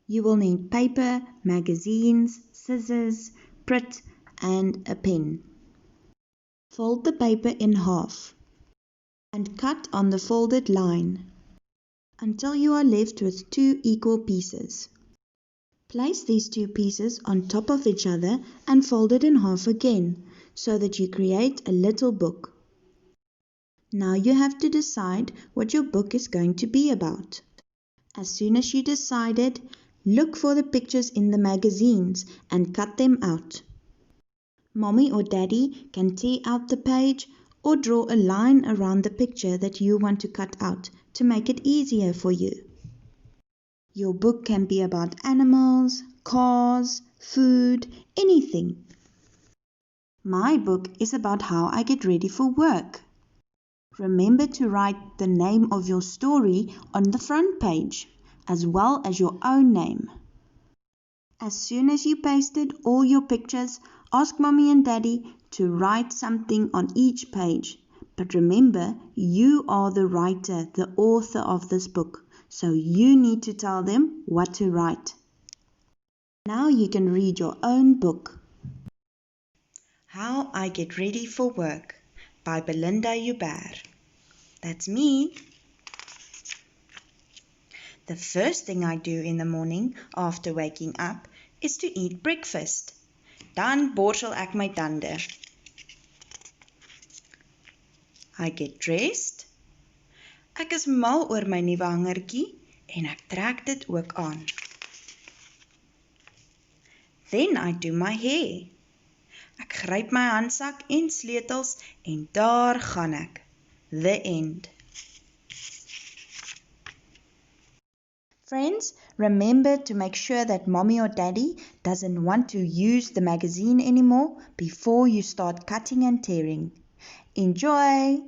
You will need paper, magazines, scissors, Prit, and a pen. Fold the paper in half and cut on the folded line until you are left with 2 equal pieces. Place these 2 pieces on top of each other and fold it in half again so that you create a little book. Now you have to decide what your book is going to be about. As soon as you decided, look for the pictures in the magazines and cut them out. Mommy or Daddy can tear out the page or draw a line around the picture that you want to cut out to make it easier for you. Your book can be about animals, cars, food, anything. My book is about how I get ready for work. Remember to write the name of your story on the front page, as well as your own name. As soon as you pasted all your pictures, ask Mommy and Daddy to write something on each page. But remember, you are the writer, the author of this book, so you need to tell them what to write. Now you can read your own book. How I Get Ready for Work by Belinda Joubert. That's me. The first thing I do in the morning after waking up is to eat breakfast. Dan borsel ek my tande. I get dressed. Ek is mal oor my nuwe hangertjie en ek trek dit ook aan. Then I do my hair. Ek gryp my handsak en sleutels en daar gaan ek. The end. Friends, remember to make sure that Mommy or Daddy doesn't want to use the magazine anymore before you start cutting and tearing. Enjoy!